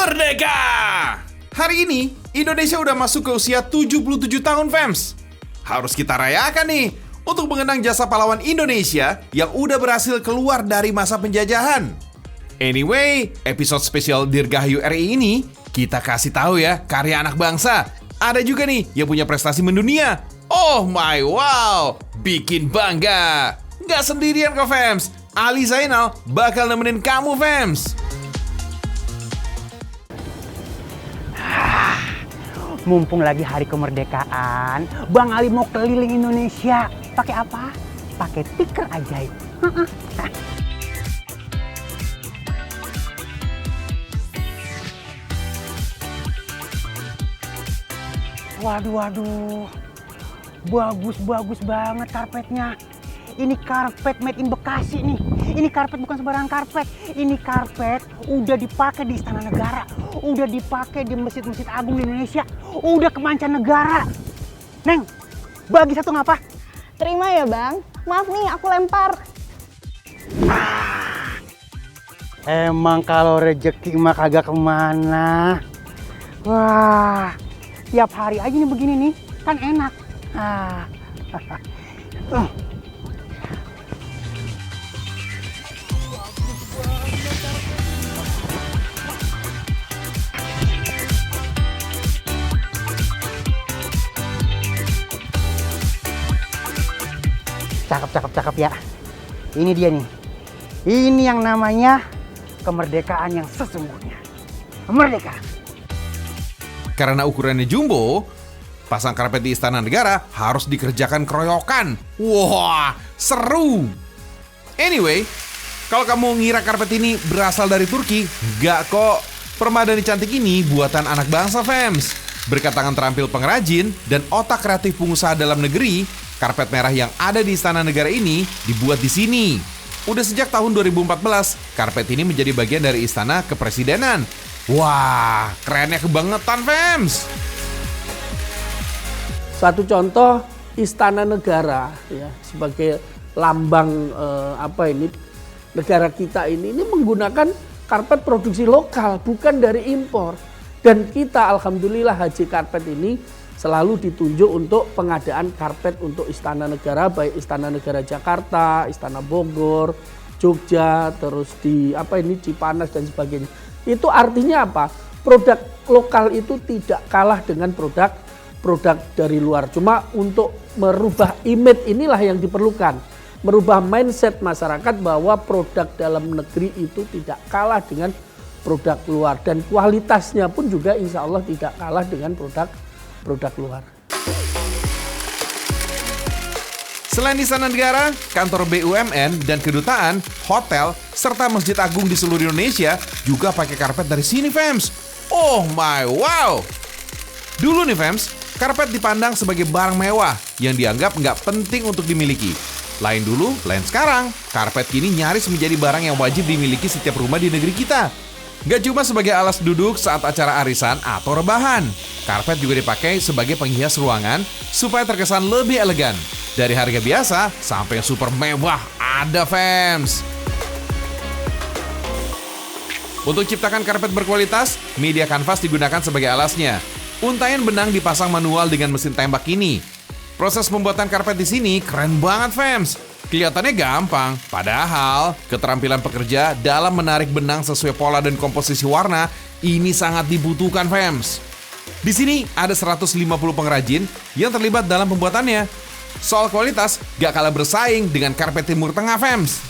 Merdeka! Hari ini, Indonesia udah masuk ke usia 77 tahun, fams. Harus kita rayakan nih, untuk mengenang jasa pahlawan Indonesia yang udah berhasil keluar dari masa penjajahan. Anyway, episode spesial Dirgahayu RI ini, kita kasih tahu ya, karya anak bangsa. Ada juga nih yang punya prestasi mendunia. Oh my wow, bikin bangga. Nggak sendirian kok, fams. Ali Zainal bakal nemenin kamu, fams. Mumpung lagi hari kemerdekaan, Bang Ali mau keliling Indonesia. Pakai apa? Pakai tikar ajaib. Waduh. Bagus banget karpetnya. Ini karpet made in Bekasi nih. Ini karpet bukan sembarang karpet. Ini karpet udah dipakai di Istana Negara. Udah dipakai di masjid-masjid agung di Indonesia. Udah ke mancanegara. Neng, bagi satu ngapa? Terima ya bang. Maaf nih aku lempar. Emang kalau rezeki mah kagak kemana. Wah, tiap hari aja nih begini nih. Kan enak. Cakep ya. Ini dia nih. Ini yang namanya kemerdekaan yang sesungguhnya. Merdeka. Karena ukurannya jumbo, pasang karpet di Istana Negara harus dikerjakan keroyokan. Wah, seru. Anyway, kalau kamu ngira karpet ini berasal dari Turki, nggak kok. Permadani cantik ini buatan anak bangsa, fams. Berkat tangan terampil pengrajin dan otak kreatif pengusaha dalam negeri, karpet merah yang ada di Istana Negara ini dibuat di sini. Udah sejak tahun 2014, karpet ini menjadi bagian dari Istana Kepresidenan. Wah, kerennya kebangetan, fams. Satu contoh Istana Negara ya sebagai lambang negara kita ini menggunakan karpet produksi lokal bukan dari impor. Dan kita alhamdulillah Haji Karpet ini selalu ditunjuk untuk pengadaan karpet untuk Istana Negara, baik Istana Negara Jakarta, Istana Bogor, Jogja, terus di Cipanas dan sebagainya. Itu artinya apa? Produk lokal itu tidak kalah dengan produk dari luar. Cuma untuk merubah image inilah yang diperlukan. Merubah mindset masyarakat bahwa produk dalam negeri itu tidak kalah dengan produk luar. Dan kualitasnya pun juga insya Allah tidak kalah dengan produk luar. Selain Istana Negara, kantor BUMN dan kedutaan, hotel, serta masjid agung di seluruh Indonesia juga pakai karpet dari sini, fams. Oh my wow! Dulu nih, fams, karpet dipandang sebagai barang mewah yang dianggap nggak penting untuk dimiliki. Lain dulu, lain sekarang. Karpet kini nyaris menjadi barang yang wajib dimiliki setiap rumah di negeri kita. Nggak cuma sebagai alas duduk saat acara arisan atau rebahan. Karpet juga dipakai sebagai penghias ruangan supaya terkesan lebih elegan. Dari harga biasa sampai yang super mewah ada, fams. Untuk ciptakan karpet berkualitas, media kanvas digunakan sebagai alasnya. Untaian benang dipasang manual dengan mesin tembak ini. Proses pembuatan karpet di sini keren banget, fams. Kelihatannya gampang, padahal keterampilan pekerja dalam menarik benang sesuai pola dan komposisi warna ini sangat dibutuhkan, fams. Di sini ada 150 pengrajin yang terlibat dalam pembuatannya. Soal kualitas, gak kalah bersaing dengan karpet Timur Tengah, fams.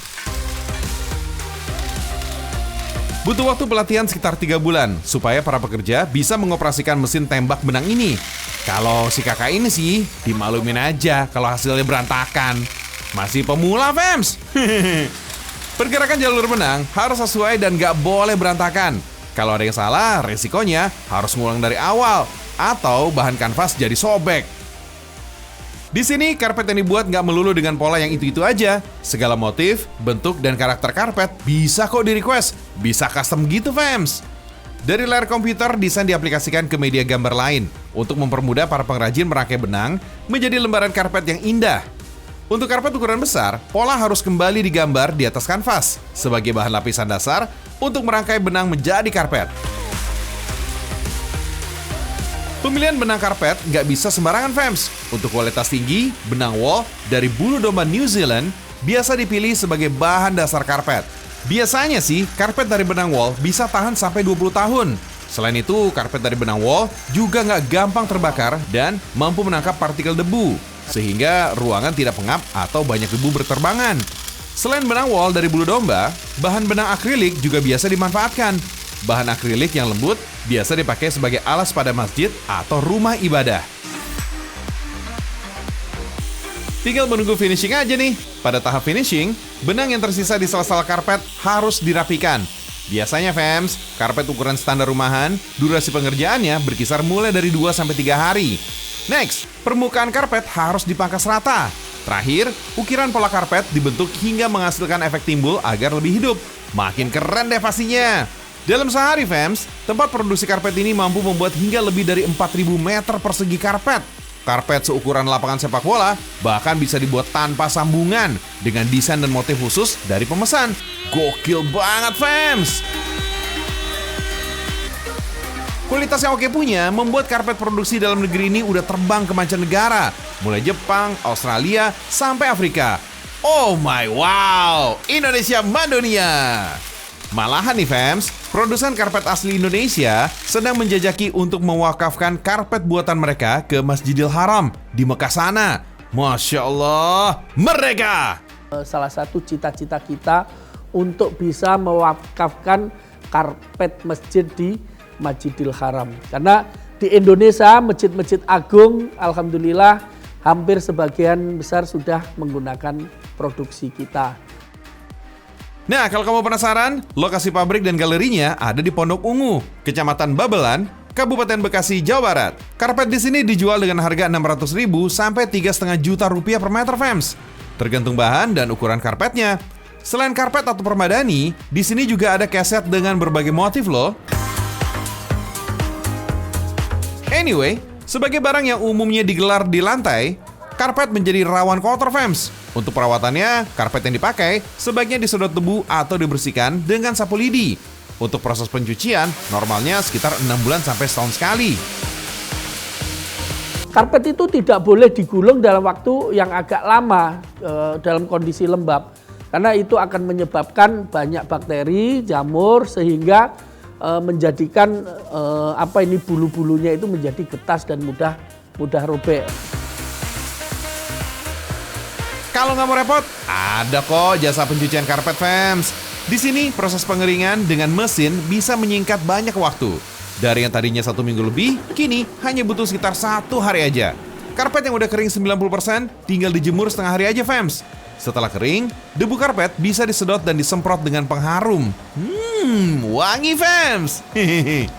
Butuh waktu pelatihan sekitar 3 bulan supaya para pekerja bisa mengoperasikan mesin tembak benang ini. Kalau si kakak ini sih, dimaklumin aja kalau hasilnya berantakan. Masih pemula, fams. Pergerakan jalur benang harus sesuai dan gak boleh berantakan. Kalau ada yang salah, resikonya harus ngulang dari awal atau bahan kanvas jadi sobek. Di sini, karpet yang dibuat nggak melulu dengan pola yang itu-itu aja. Segala motif, bentuk, dan karakter karpet bisa kok di-request. Bisa custom gitu, fams. Dari layar komputer, desain diaplikasikan ke media gambar lain untuk mempermudah para pengrajin merangkai benang menjadi lembaran karpet yang indah. Untuk karpet ukuran besar, pola harus kembali digambar di atas kanvas sebagai bahan lapisan dasar untuk merangkai benang menjadi karpet. Pemilihan benang karpet nggak bisa sembarangan, fams. Untuk kualitas tinggi, benang wool dari bulu domba New Zealand biasa dipilih sebagai bahan dasar karpet. Biasanya sih, karpet dari benang wool bisa tahan sampai 20 tahun. Selain itu, karpet dari benang wool juga nggak gampang terbakar dan mampu menangkap partikel debu, sehingga ruangan tidak pengap atau banyak debu berterbangan. Selain benang wool dari bulu domba, bahan benang akrilik juga biasa dimanfaatkan. Bahan akrilik yang lembut biasa dipakai sebagai alas pada masjid atau rumah ibadah. Tinggal menunggu finishing aja nih. Pada tahap finishing, benang yang tersisa di sela-sela karpet harus dirapikan. Biasanya fams, karpet ukuran standar rumahan, durasi pengerjaannya berkisar mulai dari 2-3 hari. Next, permukaan karpet harus dipangkas rata. Terakhir, ukiran pola karpet dibentuk hingga menghasilkan efek timbul agar lebih hidup. Makin keren deh pastinya. Dalam sehari, fams, tempat produksi karpet ini mampu membuat hingga lebih dari 4.000 meter persegi karpet. Karpet seukuran lapangan sepak bola bahkan bisa dibuat tanpa sambungan dengan desain dan motif khusus dari pemesan. Gokil banget, fams! Kualitas yang oke punya membuat karpet produksi dalam negeri ini udah terbang ke mancanegara, mulai Jepang, Australia, sampai Afrika. Oh my wow, Indonesia Mandunia! Malahan nih fams, produsen karpet asli Indonesia sedang menjajaki untuk mewakafkan karpet buatan mereka ke Masjidil Haram di Mekah sana. Masya Allah, merdeka! Salah satu cita-cita kita untuk bisa mewakafkan karpet masjid di Masjidil Haram. Karena di Indonesia masjid-masjid agung, alhamdulillah hampir sebagian besar sudah menggunakan produksi kita. Nah, kalau kamu penasaran, lokasi pabrik dan galerinya ada di Pondok Ungu, Kecamatan Babelan, Kabupaten Bekasi, Jawa Barat. Karpet di sini dijual dengan harga Rp600.000 sampai Rp3,5 juta per meter, fams. Tergantung bahan dan ukuran karpetnya. Selain karpet atau permadani, di sini juga ada keset dengan berbagai motif loh. Anyway, sebagai barang yang umumnya digelar di lantai, karpet menjadi rawan kotor, fams. Untuk perawatannya, karpet yang dipakai sebaiknya disedot debu atau dibersihkan dengan sapu lidi. Untuk proses pencucian, normalnya sekitar 6 bulan sampai setahun sekali. Karpet itu tidak boleh digulung dalam waktu yang agak lama dalam kondisi lembab. Karena itu akan menyebabkan banyak bakteri, jamur, sehingga menjadikan bulu-bulunya itu menjadi getas dan mudah robek. Kalau nggak mau repot, ada kok jasa pencucian karpet, fams. Di sini proses pengeringan dengan mesin bisa menyingkat banyak waktu. Dari yang tadinya 1 minggu lebih, kini hanya butuh sekitar 1 hari aja. Karpet yang udah kering 90% tinggal dijemur setengah hari aja, fams. Setelah kering, debu karpet bisa disedot dan disemprot dengan pengharum. Wangi, fams. Hehehe.